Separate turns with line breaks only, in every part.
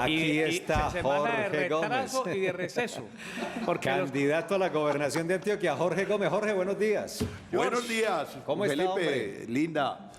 Aquí está
semana de
Jorge Gómez.
retraso y de receso. Porque
Candidato a la gobernación de Antioquia, Jorge Gómez. Jorge, buenos días.
Buenos días,
¿Cómo está,
Felipe,
hombre?
Linda,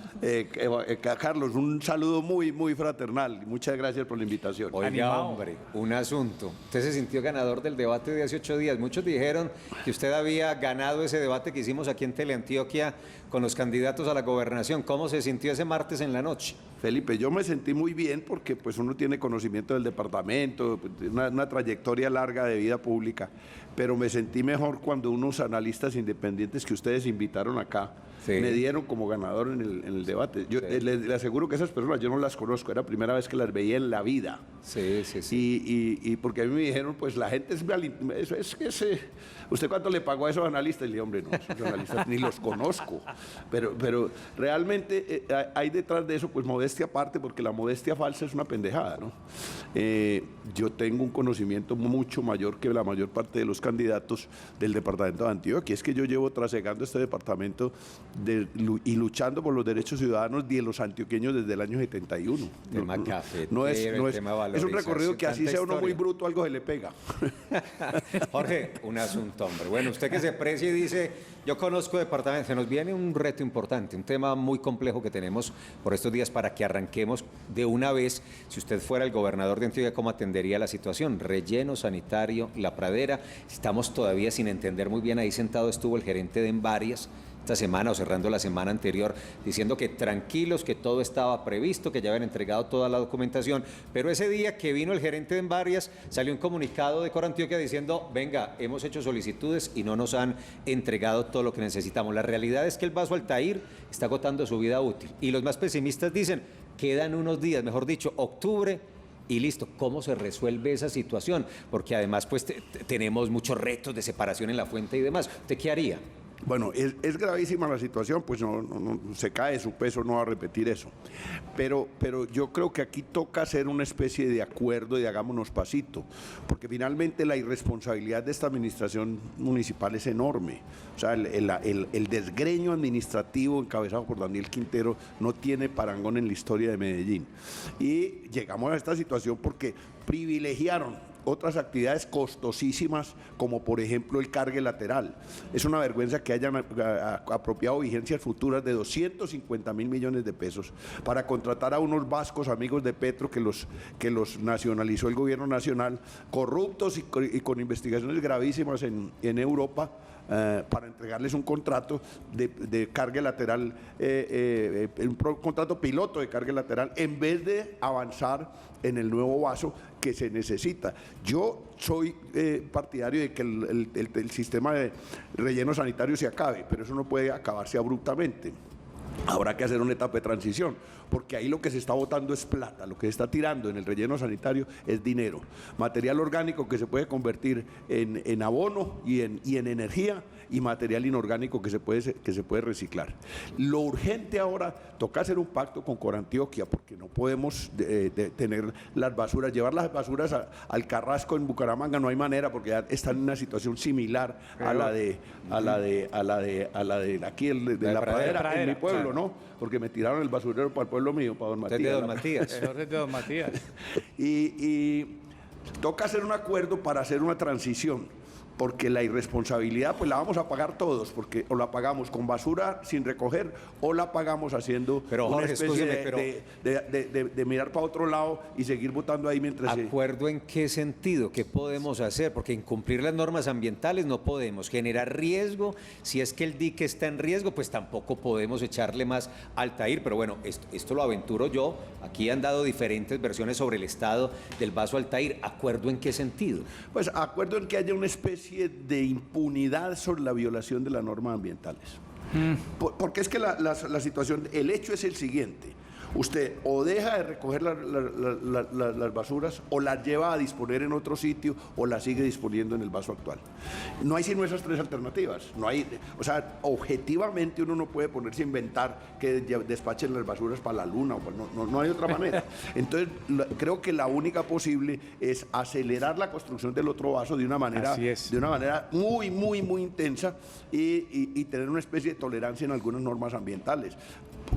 Carlos, un saludo muy, muy fraternal. Muchas gracias por la invitación.
Oiga,
Animado.
hombre, un asunto. Usted se sintió ganador del debate de hace 8 días. Muchos dijeron que usted había ganado ese debate que hicimos aquí en Teleantioquia con los candidatos a la gobernación. ¿Cómo se sintió ese martes en la noche?
Felipe, yo me sentí muy bien porque pues uno tiene conocimiento del departamento, una trayectoria larga de vida pública, pero me sentí mejor cuando unos analistas independientes que ustedes invitaron acá
Sí.
me dieron como ganador en el debate. Yo
Sí.
le aseguro que esas personas yo no las conozco, era la primera vez que las veía en la vida.
Sí, sí, sí.
Y porque a mí me dijeron, pues la gente ¿usted cuánto le pagó a esos analistas? Y le dije, hombre, no, esos analistas ni los conozco. Pero realmente hay detrás de eso, pues modestia aparte, porque la modestia falsa es una pendejada, ¿no? Yo tengo un conocimiento mucho mayor que la mayor parte de los candidatos del departamento de Antioquia. Es que yo llevo trasegando este departamento y luchando por los derechos ciudadanos de los antioqueños desde el año 71.
Tema cafetero,
No es,
el tema
es un recorrido que así
valorización,
sea uno
tanta
muy
historia.
bruto, algo se le pega.
Jorge, un asunto, hombre. Bueno, usted que se precia y dice, yo conozco departamento, se nos viene un reto importante, un tema muy complejo que tenemos por estos días para que arranquemos de una vez. Si usted fuera el gobernador de Antioquia, ¿cómo atendería la situación? Relleno sanitario, La Pradera, estamos todavía sin entender muy bien. Ahí sentado estuvo el gerente de Envarias esta semana o cerrando la semana anterior, diciendo que tranquilos, que todo estaba previsto, que ya habían entregado toda la documentación, pero ese día que vino el gerente de Envarias, salió un comunicado de Corantioquia diciendo, venga, hemos hecho solicitudes y no nos han entregado todo lo que necesitamos. La realidad es que el Vaso Altair está agotando su vida útil y los más pesimistas dicen, quedan unos días, mejor dicho, octubre, y listo. ¿Cómo se resuelve esa situación? Porque además pues tenemos muchos retos de separación en la fuente y demás. ¿Usted qué haría?
Bueno, es gravísima la situación, pues no, se cae de su peso, no va a repetir eso. Pero yo creo que aquí toca hacer una especie de acuerdo y hagámonos pasito, porque finalmente la irresponsabilidad de esta administración municipal es enorme. O sea, el desgreño administrativo encabezado por Daniel Quintero no tiene parangón en la historia de Medellín. Y llegamos a esta situación porque privilegiaron otras actividades costosísimas, como por ejemplo el cargue lateral. Es una vergüenza que hayan apropiado vigencias futuras de 250.000 millones de pesos para contratar a unos vascos amigos de Petro que los nacionalizó el gobierno nacional, corruptos y con investigaciones gravísimas en Europa, para entregarles un contrato de cargue lateral, un contrato piloto de cargue lateral, en vez de avanzar en el nuevo vaso que se necesita. Yo soy partidario de que el sistema de relleno sanitario se acabe, pero eso no puede acabarse abruptamente. Habrá que hacer una etapa de transición, porque ahí lo que se está botando es plata, lo que se está tirando en el relleno sanitario es dinero, material orgánico que se puede convertir en abono y en energía, y material inorgánico que se puede reciclar. Lo urgente ahora, toca hacer un pacto con Corantioquia, porque no podemos tener las basuras, llevar las basuras al Carrasco en Bucaramanga, no hay manera, porque ya están en una situación similar a la de aquí, de la Pradera, en mi pueblo, ¿no? Porque me tiraron el basurero para el pueblo mío, para Don Matías.
Usted de Don Matías.
el orden de Don Matías.
Y toca hacer un acuerdo para hacer una transición, porque la irresponsabilidad pues la vamos a pagar todos, porque o la pagamos con basura sin recoger o la pagamos haciendo
Pero, Jorge,
una especie
escúcheme,
de mirar para otro lado y seguir votando ahí mientras
¿Acuerdo en qué sentido? ¿Qué podemos hacer? Porque incumplir las normas ambientales no podemos. Generar riesgo, si es que el dique está en riesgo, pues tampoco podemos echarle más al Altair. Pero bueno, esto lo aventuro yo. Aquí han dado diferentes versiones sobre el estado del Vaso Altair. ¿Acuerdo en qué sentido?
Pues acuerdo en que haya una especie de impunidad sobre la violación de las normas ambientales. Porque es que la situación, el hecho es el siguiente: usted o deja de recoger las basuras o las lleva a disponer en otro sitio o las sigue disponiendo en el vaso actual. No hay sino esas tres alternativas. No hay, o sea, objetivamente uno no puede ponerse a inventar que despachen las basuras para la luna, no hay otra manera. Entonces, creo que la única posible es acelerar la construcción del otro vaso de una manera muy, muy, muy intensa y tener una especie de tolerancia en algunas normas ambientales.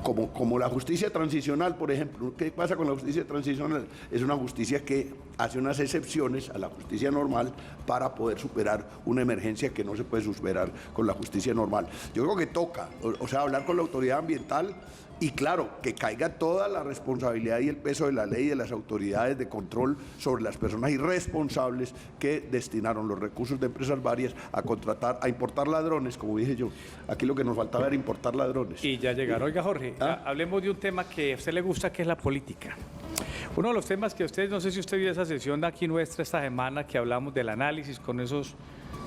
como la justicia transicional, por ejemplo. ¿Qué pasa con la justicia transicional? Es una justicia que hace unas excepciones a la justicia normal para poder superar una emergencia que no se puede superar con la justicia normal. Yo creo que toca, o sea, hablar con la autoridad ambiental y claro, que caiga toda la responsabilidad y el peso de la ley y de las autoridades de control sobre las personas irresponsables que destinaron los recursos de empresas varias a contratar, a importar ladrones, como dije yo. Aquí lo que nos faltaba era importar ladrones.
Y ya llegaron. Oiga, Jorge, hablemos de un tema que a usted le gusta, que es la política. Uno de los temas que usted, no sé si usted vio esa sesión aquí nuestra esta semana, que hablamos del análisis con esos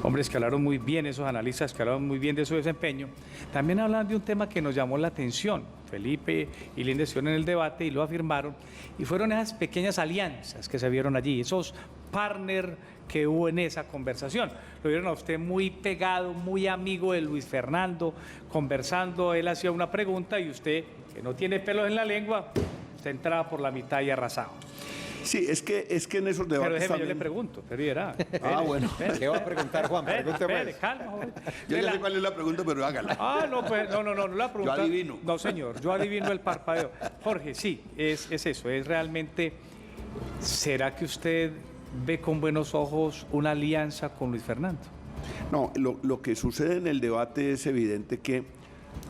hombres que hablaron muy bien, esos analistas que hablaron muy bien de su desempeño, también hablan de un tema que nos llamó la atención. Felipe y Linda estuvieron en el debate y lo afirmaron, y fueron esas pequeñas alianzas que se vieron allí, esos partners que hubo en esa conversación. Lo vieron a usted muy pegado, muy amigo de Luis Fernando, conversando, él hacía una pregunta y usted, que no tiene pelos en la lengua, usted entraba por la mitad y arrasado.
Sí, es que en esos debates
Pero déjeme,
también...
yo le pregunto, pero verá.
bueno.
¿Qué va a preguntar, Juan? Pregúnteme.
Espere, calma, joven.
Yo ya sé cuál es la pregunta, pero hágala.
No, pues, no la pregunta.
Yo adivino.
No, señor, yo adivino el parpadeo. Jorge, sí, es eso, es realmente, ¿será que usted ve con buenos ojos una alianza con Luis Fernando?
No, lo que sucede en el debate es evidente que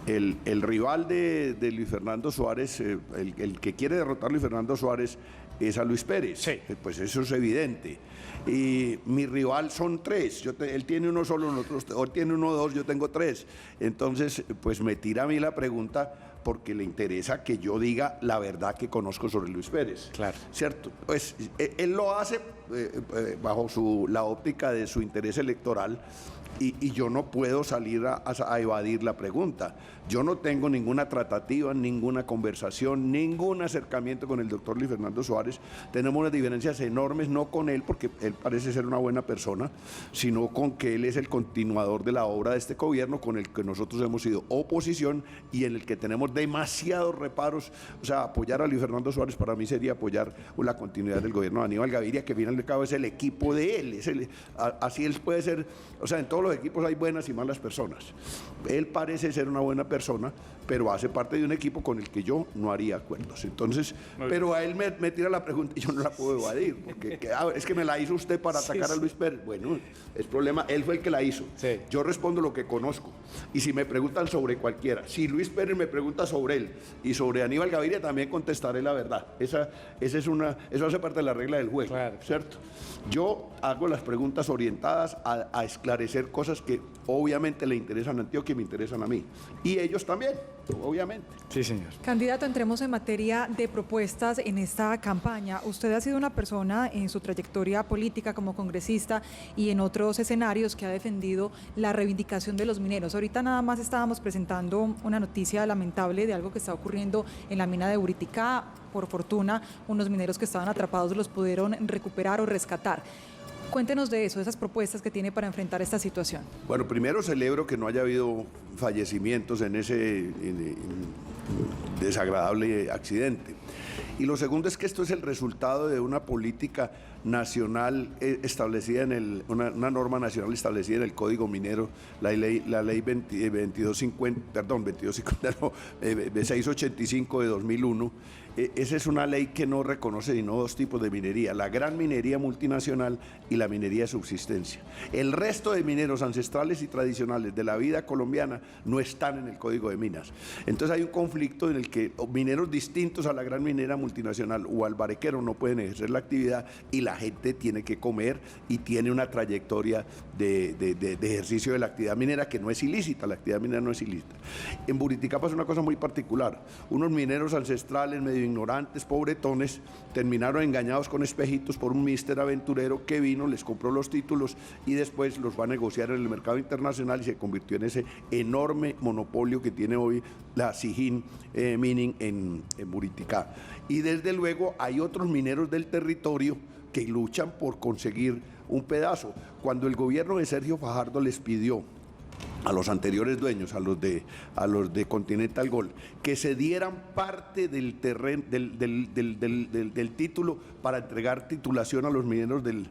el rival de Luis Fernando Suárez, el que quiere derrotar a Luis Fernando Suárez es a Luis Pérez.
Sí.
Pues eso es evidente. Y mi rival son tres. Él tiene uno solo, nosotros, él tiene uno o dos, yo tengo tres. Entonces, pues me tira a mí la pregunta porque le interesa que yo diga la verdad que conozco sobre Luis Pérez.
Claro.
¿Cierto? Pues él lo hace bajo la óptica de su interés electoral. Y yo no puedo salir a evadir la pregunta. Yo no tengo ninguna tratativa, ninguna conversación, ningún acercamiento con el doctor Luis Fernando Suárez. Tenemos unas diferencias enormes, no con él, porque él parece ser una buena persona, sino con que él es el continuador de la obra de este gobierno, con el que nosotros hemos sido oposición y en el que tenemos demasiados reparos. O sea, apoyar a Luis Fernando Suárez para mí sería apoyar la continuidad del gobierno de Aníbal Gaviria, que al fin y al cabo es el equipo de él. Así él puede ser, o sea, en todos los equipos hay buenas y malas personas. Él parece ser una buena persona, pero hace parte de un equipo con el que yo no haría acuerdos. Entonces, pero a él me tira la pregunta y yo no la puedo evadir, porque es que me la hizo usted para atacar a Luis Pérez. Bueno, es problema, él fue el que la hizo.
Sí.
Yo respondo lo que conozco. Y si me preguntan sobre cualquiera, si Luis Pérez me pregunta sobre él y sobre Aníbal Gaviria, también contestaré la verdad. Eso hace parte de la regla del juego,
claro,
¿cierto? Yo hago las preguntas orientadas a esclarecer cosas que obviamente le interesan a Antioquia y me interesan a mí. Y ellos también, obviamente.
Sí, señor.
Candidato, entremos en materia de propuestas en esta campaña. Usted ha sido una persona en su trayectoria política como congresista y en otros escenarios que ha defendido la reivindicación de los mineros. Ahorita nada más estábamos presentando una noticia lamentable de algo que está ocurriendo en la mina de Buriticá. Por fortuna, unos mineros que estaban atrapados los pudieron recuperar o rescatar. Cuéntenos de eso, de esas propuestas que tiene para enfrentar esta situación.
Bueno, primero celebro que no haya habido fallecimientos en ese desagradable accidente. Y lo segundo es que esto es el resultado de una política nacional establecida una norma nacional establecida en el Código Minero, la ley 685 de 2001. Esa es una ley que no reconoce sino dos tipos de minería, la gran minería multinacional y la minería de subsistencia. El resto de mineros ancestrales y tradicionales de la vida colombiana no están en el Código de Minas. Entonces hay un conflicto en el que mineros distintos a la gran minera multinacional o al barequero no pueden ejercer la actividad y la gente tiene que comer y tiene una trayectoria de ejercicio de la actividad minera que no es ilícita, la actividad minera no es ilícita. En Buriticá pasa una cosa muy particular, unos mineros ancestrales medio ignorantes, pobretones, terminaron engañados con espejitos por un mister aventurero que vino, les compró los títulos y después los va a negociar en el mercado internacional y se convirtió en ese enorme monopolio que tiene hoy la Zijin Mining en Buriticá. Y desde luego hay otros mineros del territorio que luchan por conseguir un pedazo. Cuando el gobierno de Sergio Fajardo les pidió a los anteriores dueños, a los de Continental Gold, que se dieran parte del terreno, del título para entregar titulación a los mineros del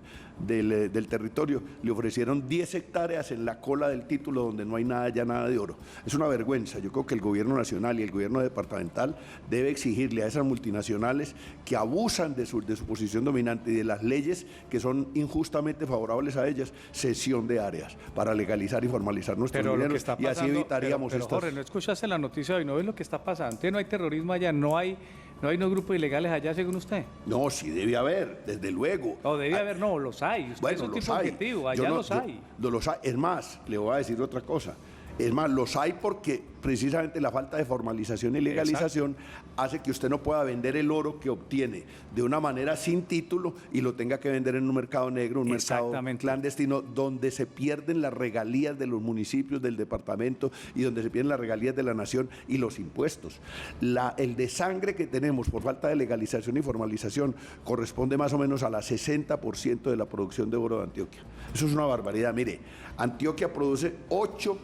territorio. Le ofrecieron 10 hectáreas en la cola del título donde no hay nada de oro. Es una vergüenza. Yo creo que el gobierno nacional y el gobierno departamental debe exigirle a esas multinacionales que abusan de su posición dominante y de las leyes que son injustamente favorables a ellas, cesión de áreas para legalizar y formalizar nuestros mineros, y así evitaríamos
pero
estas...
Jorge, ¿no escuchaste la noticia hoy? ¿No ves lo que está pasando? Entonces no hay terrorismo allá, no hay unos grupos ilegales allá, según usted.
No, sí debe haber, desde luego.
No, debe haber, no, los hay. Usted
Bueno,
es un
los
tipo
hay.
objetivo, allá los hay.
Los hay. Es más, le voy a decir otra cosa. Es más, los hay porque precisamente la falta de formalización y legalización hace que usted no pueda vender el oro que obtiene de una manera sin título y lo tenga que vender en un mercado negro, un mercado clandestino, donde se pierden las regalías de los municipios, del departamento, y donde se pierden las regalías de la nación y los impuestos. El desangre que tenemos por falta de legalización y formalización corresponde más o menos a la 60% de la producción de oro de Antioquia. Eso es una barbaridad. Mire, Antioquia produce 8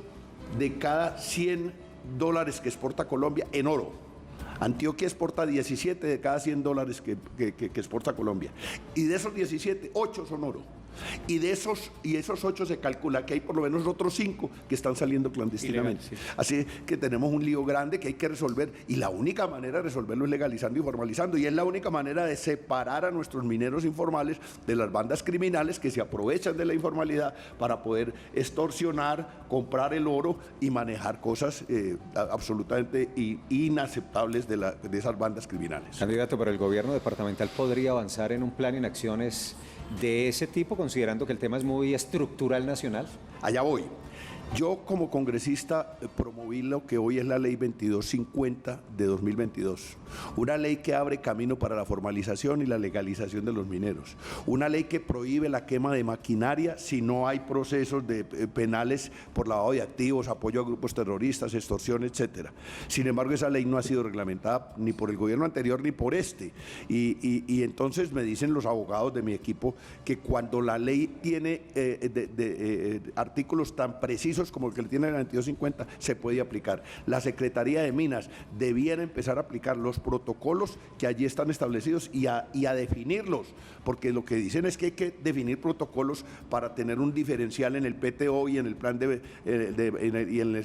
de cada 100 dólares que exporta Colombia en oro. Antioquia exporta 17 de cada 100 dólares que exporta Colombia. Y de esos 17, 8 son oro. Y esos 8 se calcula que hay por lo menos otros 5 que están saliendo clandestinamente.
Ilegal, sí.
Así que tenemos un lío grande que hay que resolver, y la única manera de resolverlo es legalizando y formalizando, y es la única manera de separar a nuestros mineros informales de las bandas criminales que se aprovechan de la informalidad para poder extorsionar, comprar el oro y manejar cosas absolutamente inaceptables de esas bandas criminales.
Candidato, pero el gobierno departamental podría avanzar en un plan en acciones de ese tipo, considerando que el tema es muy estructural nacional.
Allá voy. Yo como congresista promoví lo que hoy es la ley 2250 de 2022, una ley que abre camino para la formalización y la legalización de los mineros, una ley que prohíbe la quema de maquinaria si no hay procesos penales por lavado de activos, apoyo a grupos terroristas, extorsión, etcétera. Sin embargo, esa ley no ha sido reglamentada ni por el gobierno anterior ni por este, y entonces me dicen los abogados de mi equipo que cuando la ley tiene artículos tan precisos como el que le tiene el 2250, se puede aplicar. La Secretaría de Minas debiera empezar a aplicar los protocolos que allí están establecidos y a definirlos, porque lo que dicen es que hay que definir protocolos para tener un diferencial en el PTO y en el plan y en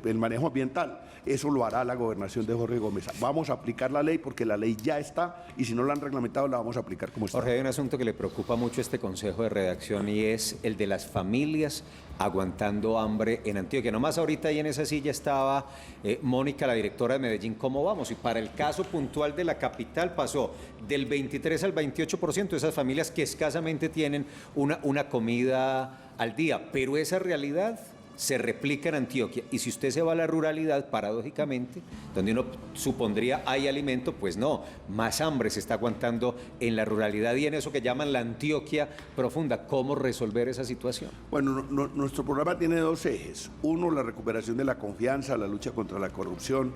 el manejo ambiental. Eso lo hará la gobernación de Jorge Gómez. Vamos a aplicar la ley porque la ley ya está, y si no la han reglamentado la vamos a aplicar como está.
Jorge, hay un asunto que le preocupa mucho a este consejo de redacción, y es el de las familias aguantando hambre en Antioquia. Nomás ahorita ahí en esa silla estaba Mónica, la directora de Medellín. ¿Cómo vamos? Y para el caso puntual de la capital pasó del 23 al 28% de esas familias que escasamente tienen una comida al día, pero esa realidad se replica en Antioquia. Y si usted se va a la ruralidad, paradójicamente, donde uno supondría hay alimento, pues no, más hambre se está aguantando en la ruralidad y en eso que llaman la Antioquia profunda. ¿Cómo resolver esa situación?
Bueno, nuestro programa tiene 2 ejes. Uno, la recuperación de la confianza, la lucha contra la corrupción,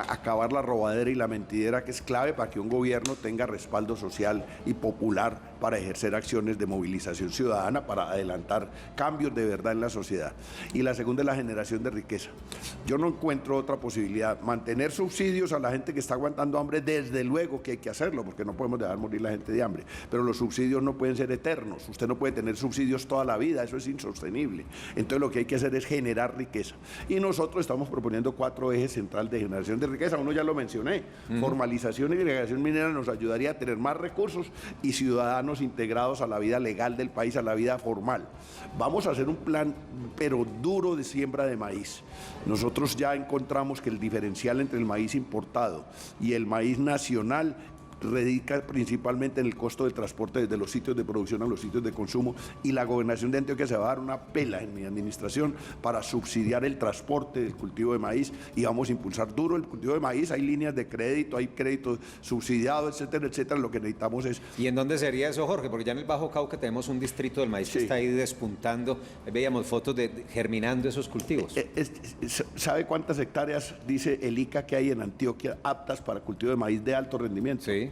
acabar la robadera y la mentidera, que es clave para que un gobierno tenga respaldo social y popular para ejercer acciones de movilización ciudadana, para adelantar cambios de verdad en la sociedad. Y la segunda es la generación de riqueza. Yo no encuentro otra posibilidad. Mantener subsidios a la gente que está aguantando hambre, desde luego que hay que hacerlo, porque no podemos dejar morir la gente de hambre, pero los subsidios no pueden ser eternos. Usted no puede tener subsidios toda la vida, eso es insostenible. Entonces lo que hay que hacer es generar riqueza. Y nosotros estamos proponiendo 4 ejes centrales de generación de riqueza. Uno ya lo mencioné, formalización y legalización minera nos ayudaría a tener más recursos y ciudadanos integrados a la vida legal del país, a la vida formal. Vamos a hacer un plan, pero duro, de siembra de maíz. Nosotros ya encontramos que el diferencial entre el maíz importado y el maíz nacional radica principalmente en el costo del transporte desde los sitios de producción a los sitios de consumo, y la gobernación de Antioquia se va a dar una pela en mi administración para subsidiar el transporte del cultivo de maíz, y vamos a impulsar duro el cultivo de maíz. Hay líneas de crédito, hay crédito subsidiado, etcétera, etcétera. Lo que necesitamos es...
¿Y en dónde sería eso, Jorge? Porque ya en el Bajo Cauca tenemos un distrito del maíz que está ahí despuntando. Veíamos fotos de germinando esos cultivos.
¿Sabe cuántas hectáreas dice el ICA que hay en Antioquia aptas para cultivo de maíz de alto rendimiento?
Sí.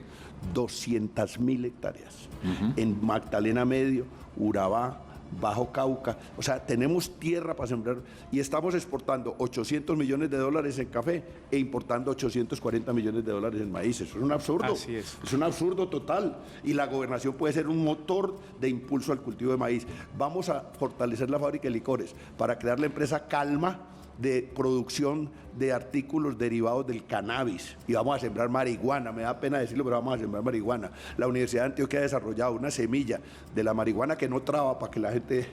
200.000 hectáreas. En Magdalena Medio, Urabá, Bajo Cauca, o sea, tenemos tierra para sembrar y estamos exportando $800 millones en café e importando $840 millones en maíz. Eso es un absurdo.
Así es.
Es un absurdo total. Y la gobernación puede ser un motor de impulso al cultivo de maíz. Vamos a fortalecer la fábrica de licores para crear la empresa Calma de producción de artículos derivados del cannabis y vamos a sembrar marihuana, me da pena decirlo, pero vamos a sembrar marihuana. La Universidad de Antioquia ha desarrollado una semilla de la marihuana que no traba, para que la gente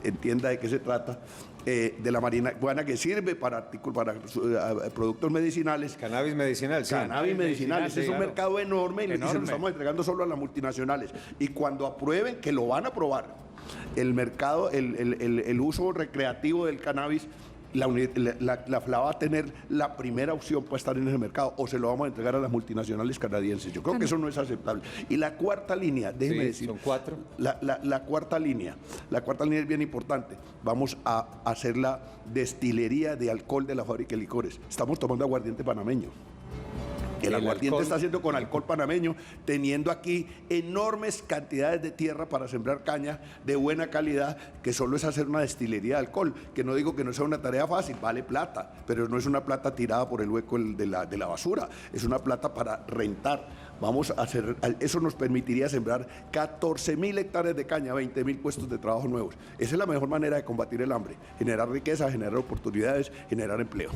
entienda de qué se trata, de la marihuana que sirve para artículos, para productos medicinales.
Cannabis medicinal, sí.
Cannabis medicinal,
sí,
es un
claro.
mercado enorme y se
Enorme.
lo estamos entregando solo a las multinacionales. Y cuando aprueben, que lo van a aprobar, el mercado, el uso recreativo del cannabis, la FLA va a tener la primera opción para estar en ese mercado o se lo vamos a entregar a las multinacionales canadienses. Yo creo que eso no es aceptable. Y la cuarta línea, déjeme decir.
Son 4.
La cuarta línea es bien importante. Vamos a hacer la destilería de alcohol de la fábrica de licores. Estamos tomando aguardiente panameño. El aguardiente
alcohol
está haciendo con alcohol panameño, teniendo aquí enormes cantidades de tierra para sembrar caña de buena calidad, que solo es hacer una destilería de alcohol, que no digo que no sea una tarea fácil, vale plata, pero no es una plata tirada por el hueco de la basura, es una plata para rentar. Vamos a hacer, eso nos permitiría sembrar 14.000 hectáreas de caña, 20.000 puestos de trabajo nuevos. Esa es la mejor manera de combatir el hambre, generar riqueza, generar oportunidades, generar empleo.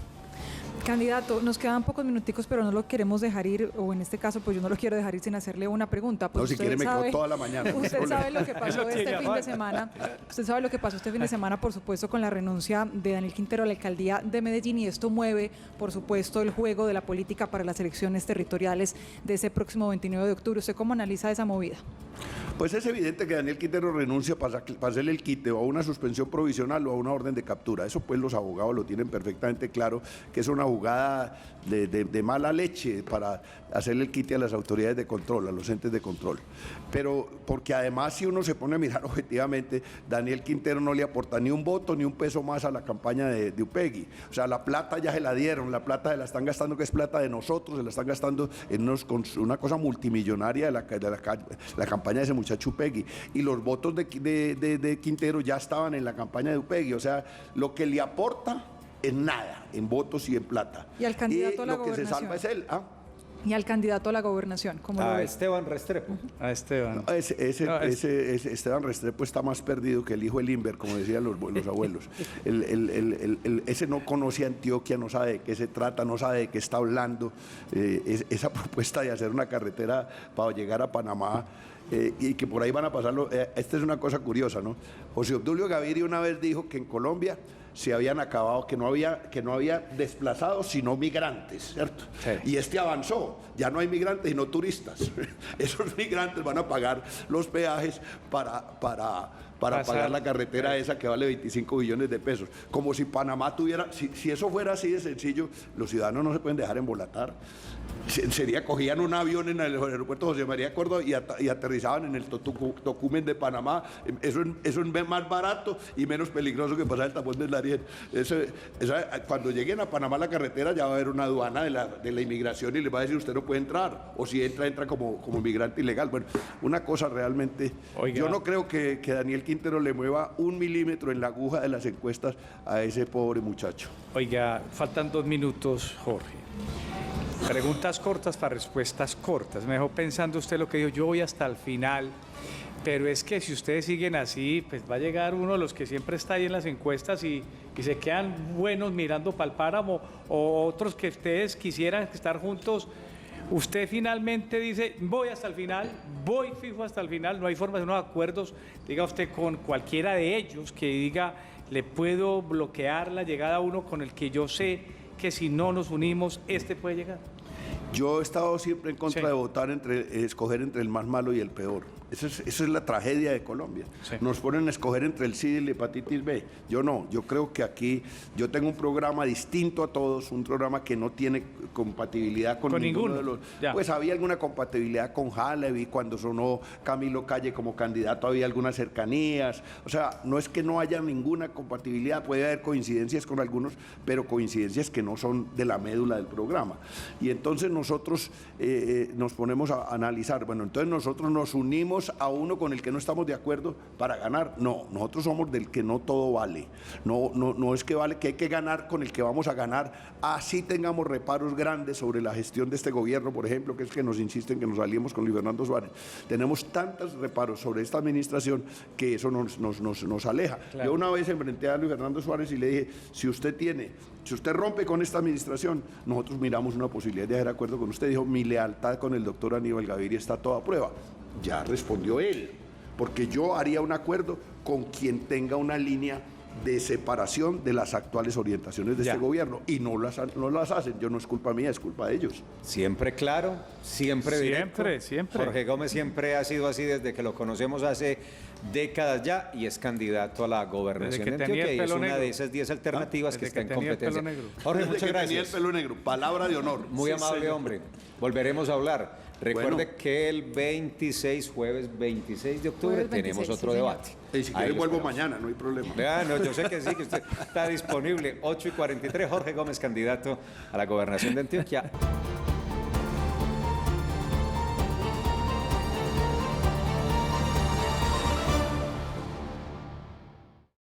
Candidato, nos quedan pocos minuticos, pero no lo queremos dejar ir, o en este caso, pues yo no lo quiero dejar ir sin hacerle una pregunta. Pues
No, si quiere me quedo toda la mañana. no hay
Usted
problema.
sabe lo que pasó este fin de semana. Usted sabe lo que pasó este fin de semana, por supuesto, con la renuncia de Daniel Quintero a la alcaldía de Medellín, y esto mueve, por supuesto, el juego de la política para las elecciones territoriales de ese próximo 29 de octubre. ¿Usted cómo analiza esa movida?
Pues es evidente que Daniel Quintero renuncia para hacerle el quite o a una suspensión provisional o a una orden de captura. Eso pues los abogados lo tienen perfectamente claro, que es una jugada de mala leche para hacerle el quite a las autoridades de control, a los entes de control. Pero porque además, si uno se pone a mirar objetivamente, Daniel Quintero no le aporta ni un voto ni un peso más a la campaña de Upegui. O sea, la plata ya se la dieron, la plata se la están gastando, que es plata de nosotros, se la están gastando en una cosa multimillonaria de la campaña de ese muchacho Upegui. Y los votos de Quintero ya estaban en la campaña de Upegui. O sea, lo que le aporta es nada, en votos y en plata.
Y al candidato a la
lo que se
gobernación.
salva es él.
Y al candidato a la gobernación, ¿cómo lo
A
ve?
Esteban Restrepo.
A Esteban.
Ese Esteban Restrepo está más perdido que el hijo de Limber, como decían los abuelos. Ese no conoce Antioquia, no sabe de qué se trata, no sabe de qué está hablando. Esa propuesta de hacer una carretera para llegar a Panamá, y que por ahí van a pasarlo. Esta es una cosa curiosa, ¿no? José Obdulio Gaviria una vez dijo que en Colombia se habían acabado, que no había desplazados sino migrantes, ¿cierto?
Sí.
Y este avanzó, ya no hay migrantes sino turistas. Esos migrantes van a pagar los peajes para pagar la carretera esa que vale 25 billones de pesos. Como si Panamá tuviera, si eso fuera así de sencillo, los ciudadanos no se pueden dejar embolatar. Cogían un avión en el aeropuerto José María Córdoba y aterrizaban en el Tocumen de Panamá. Eso es más barato y menos peligroso que pasar el tapón del Darién. Cuando lleguen a Panamá la carretera ya va a haber una aduana de la inmigración y les va a decir usted no puede entrar, o si entra como inmigrante ilegal. Bueno, una cosa realmente.
Oiga.
Yo no creo que Daniel Quintero le mueva un milímetro en la aguja de las encuestas a ese pobre muchacho.
Oiga, faltan 2 minutos, Jorge. Preguntas cortas para respuestas cortas. Me dejó pensando usted lo que dijo, yo voy hasta el final, pero es que si ustedes siguen así, pues va a llegar uno de los que siempre está ahí en las encuestas y se quedan buenos mirando para el páramo, o otros que ustedes quisieran estar juntos. Usted finalmente dice, voy hasta el final, voy fijo hasta el final, no hay forma de unos acuerdos, diga usted con cualquiera de ellos que diga, le puedo bloquear la llegada a uno con el que yo sé que si no nos unimos, este puede llegar.
Yo he estado siempre en contra
Sí.
de votar escoger entre el más malo y el peor. Esa es la tragedia de Colombia.
Sí.
Nos ponen a escoger entre el SIDA y la hepatitis B. Yo no, yo creo que aquí yo tengo un programa distinto a todos, un programa que no tiene compatibilidad con ninguno de los.
Ya.
Pues había alguna compatibilidad con Halevi, cuando sonó Camilo Calle como candidato había algunas cercanías. O sea, no es que no haya ninguna compatibilidad, puede haber coincidencias con algunos, pero coincidencias que no son de la médula del programa. Y entonces nosotros nos ponemos a analizar, bueno, entonces nosotros nos unimos escogemos a uno con el que no estamos de acuerdo para ganar. No, nosotros somos del que no todo vale. No es que vale, que hay que ganar con el que vamos a ganar, así tengamos reparos grandes sobre la gestión de este gobierno, por ejemplo, que es que nos insisten que nos aliemos con Luis Fernando Suárez. Tenemos tantos reparos sobre esta administración que eso nos aleja.
Claro.
Yo una vez enfrenté a Luis Fernando Suárez y le dije, si usted rompe con esta administración, nosotros miramos una posibilidad de hacer acuerdo con usted. Dijo, mi lealtad con el doctor Aníbal Gaviria está a toda prueba. Ya respondió él, porque yo haría un acuerdo con quien tenga una línea de separación de las actuales orientaciones de este gobierno, y no las hacen. Yo no es culpa mía, es culpa de ellos.
Siempre claro, siempre directo.
Siempre.
Jorge Gómez siempre ha sido así desde que lo conocemos hace décadas ya, y es candidato a la gobernación de Antioquia, y es una de esas 10 alternativas que está en competencia. Jorge,
Desde
muchas
que
gracias.
tenía el pelo negro, palabra de honor.
Muy amable,
señor.
hombre. Volveremos a hablar. Recuerde
Bueno.
que el jueves 26 de octubre,
Jueves 26,
tenemos otro
sí, señor.
debate.
Y si
Ahí
quiere
lo
vuelvo
esperamos.
mañana, no hay problema.
No, yo sé que sí, que usted está disponible. 8:43, Jorge Gómez, candidato a la gobernación de Antioquia.